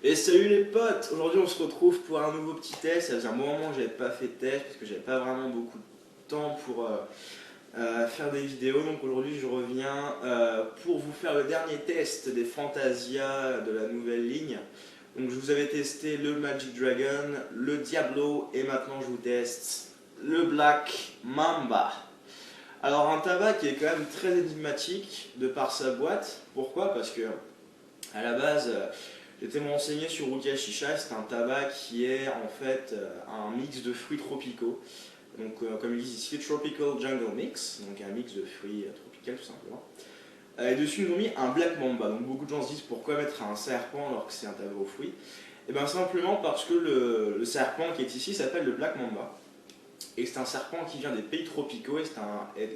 Et salut les potes, aujourd'hui on se retrouve pour un nouveau petit test. Ça faisait un bon moment que j'avais pas fait de test parce que j'avais pas vraiment beaucoup de temps pour faire des vidéos. Donc aujourd'hui je reviens pour vous faire le dernier test des Fantasia de la nouvelle ligne. Donc je vous avais testé le Magic Dragon, le Diablo et maintenant je vous teste le Black Mamba. Alors un tabac qui est quand même très énigmatique de par sa boîte. Pourquoi? Parce que à la base, j'étais renseigné sur Rukia Shisha. C'est un tabac qui est en fait un mix de fruits tropicaux. Donc, comme ils disent ici, Tropical Jungle Mix, donc un mix de fruits tropicaux tout simplement. Et dessus, ils ont mis un Black Mamba. Donc, beaucoup de gens se disent pourquoi mettre un serpent alors que c'est un tabac aux fruits. Et bien, simplement parce que le serpent qui est ici s'appelle le Black Mamba. Et c'est un serpent qui vient des pays tropicaux et c'est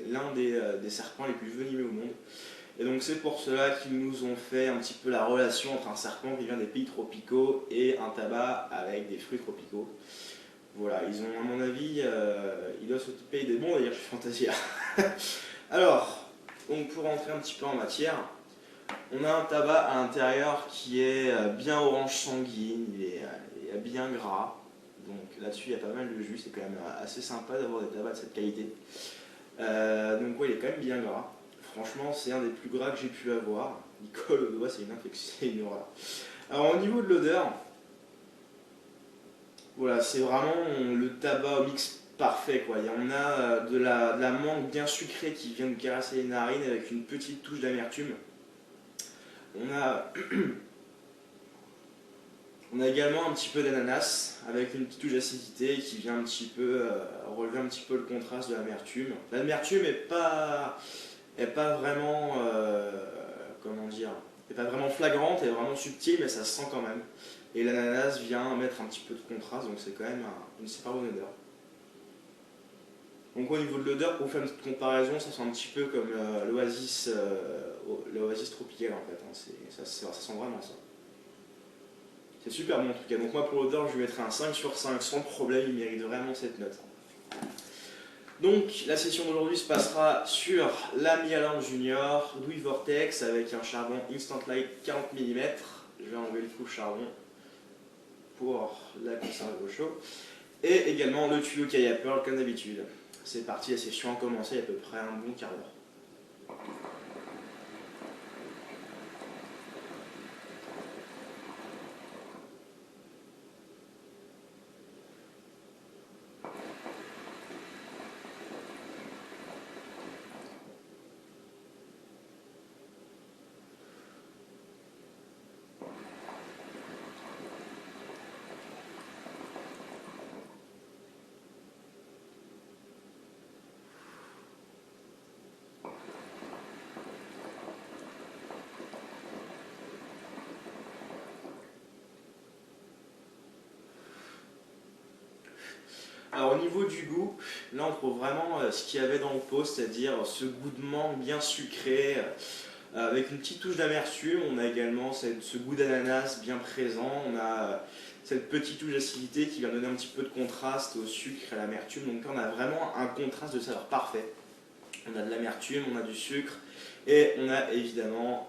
l'un des serpents les plus venimeux au monde. Et donc c'est pour cela qu'ils nous ont fait un petit peu la relation entre un serpent qui vient des pays tropicaux et un tabac avec des fruits tropicaux. Voilà, ils ont, à mon avis, ils doivent s'occuper des bons d'ailleurs chez Fantasia. Alors, donc pour rentrer un petit peu en matière, on a un tabac à l'intérieur qui est bien orange sanguine, il est bien gras. Donc là-dessus, il y a pas mal de jus, c'est quand même assez sympa d'avoir des tabacs de cette qualité. Donc ouais, il est quand même bien gras. Franchement, c'est un des plus gras que j'ai pu avoir. Il colle au doigt, c'est une infection, c'est une horreur. Alors au niveau de l'odeur, voilà, c'est vraiment le tabac au mix parfait quoi. On a de la menthe bien sucrée qui vient nous caresser les narines avec une petite touche d'amertume. On a, on a également un petit peu d'ananas avec une petite touche d'acidité qui vient un petit peu relever un petit peu le contraste de l'amertume. L'amertume est pas vraiment, comment dire, est pas vraiment flagrante, elle est vraiment subtile, mais ça se sent quand même. Et l'ananas vient mettre un petit peu de contraste, donc c'est quand même une super bonne odeur. Donc au niveau de l'odeur, pour faire une petite comparaison, ça sent un petit peu comme l'oasis tropical en fait. Ça sent vraiment ça. C'est super bon en tout cas. Donc moi pour l'odeur, je lui mettrai un 5 sur 5 sans problème, il mérite vraiment cette note. Donc la session d'aujourd'hui se passera sur la Mialand Junior Louis Vortex avec un charbon Instant Light 40 mm. Je vais enlever le trou charbon pour la conserver au chaud. Et également le tuyau Kaya Pearl comme d'habitude. C'est parti, la session a commencé il y a à peu près un bon quart d'heure. Alors au niveau du goût, là on trouve vraiment ce qu'il y avait dans le pot, c'est-à-dire ce goût de menthe bien sucré, avec une petite touche d'amertume. On a également ce goût d'ananas bien présent, on a cette petite touche d'acidité qui va donner un petit peu de contraste au sucre et à l'amertume. Donc là on a vraiment un contraste de saveur parfait. On a de l'amertume, on a du sucre et on a évidemment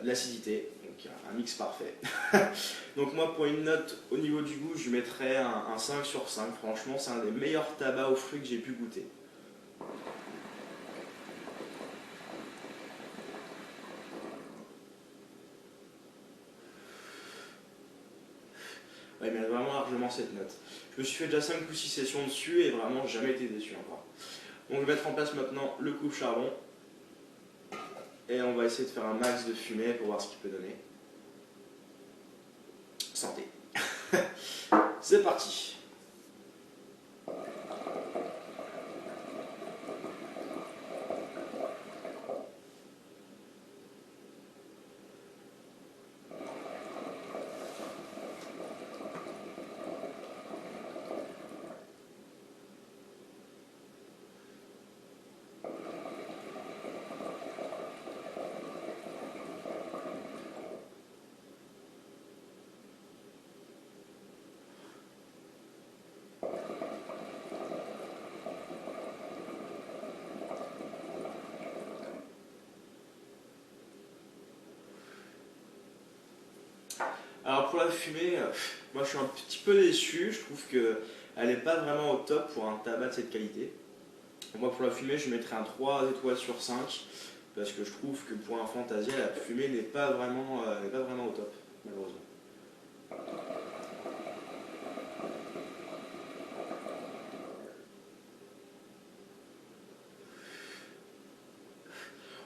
de l'acidité. Donc un mix parfait. Donc moi pour une note au niveau du goût, je mettrais un 5 sur 5. Franchement c'est un des meilleurs tabacs aux fruits que j'ai pu goûter. Ouais, il mérite vraiment largement cette note. Je me suis fait déjà 5 ou 6 sessions dessus et vraiment jamais été déçu encore. Donc je vais mettre en place maintenant le coupe charbon. Et on va essayer de faire un max de fumée pour voir ce qu'il peut donner. Santé. C'est parti. Alors pour la fumée, moi je suis un petit peu déçu, je trouve qu'elle n'est pas vraiment au top pour un tabac de cette qualité. Moi pour la fumée je mettrais un 3 étoiles sur 5 parce que je trouve que pour un Fantasia la fumée n'est pas vraiment au top malheureusement.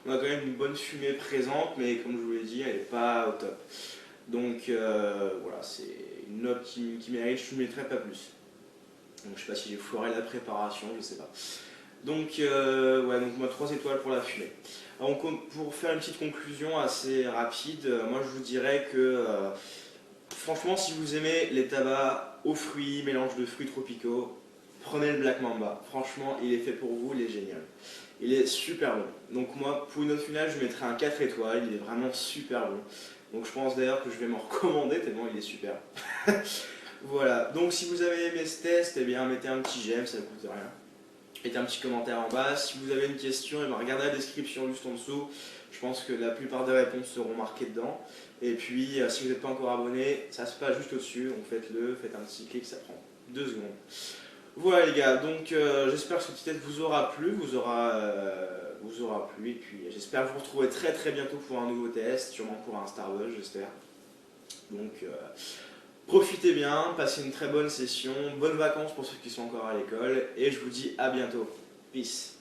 On a quand même une bonne fumée présente mais comme je vous l'ai dit elle n'est pas au top. Donc voilà, c'est une note qui mérite, je ne mettrai pas plus. Donc je sais pas si j'ai foiré la préparation, je sais pas. Donc ouais, donc moi 3 étoiles pour la fumée. Alors, pour faire une petite conclusion assez rapide, moi je vous dirais que franchement si vous aimez les tabacs aux fruits, mélange de fruits tropicaux, prenez le Black Mamba. Franchement il est fait pour vous, il est génial. Il est super bon. Donc moi pour une note finale je mettrais un 4 étoiles, il est vraiment super bon. Donc je pense d'ailleurs que je vais m'en recommander tellement il est super. Voilà, donc si vous avez aimé ce test, eh bien mettez un petit j'aime, ça ne coûte rien. Mettez un petit commentaire en bas. Si vous avez une question, eh bien, regardez la description juste en dessous. Je pense que la plupart des réponses seront marquées dedans. Et puis, si vous n'êtes pas encore abonné, ça se passe juste au-dessus. Donc faites-le, faites un petit clic, ça prend 2 secondes. Voilà les gars, donc j'espère que ce petit test vous aura plu. Et puis j'espère vous retrouver très très bientôt pour un nouveau test, sûrement pour un Star Wars, j'espère. Donc profitez bien, passez une très bonne session, bonnes vacances pour ceux qui sont encore à l'école, et je vous dis à bientôt. Peace.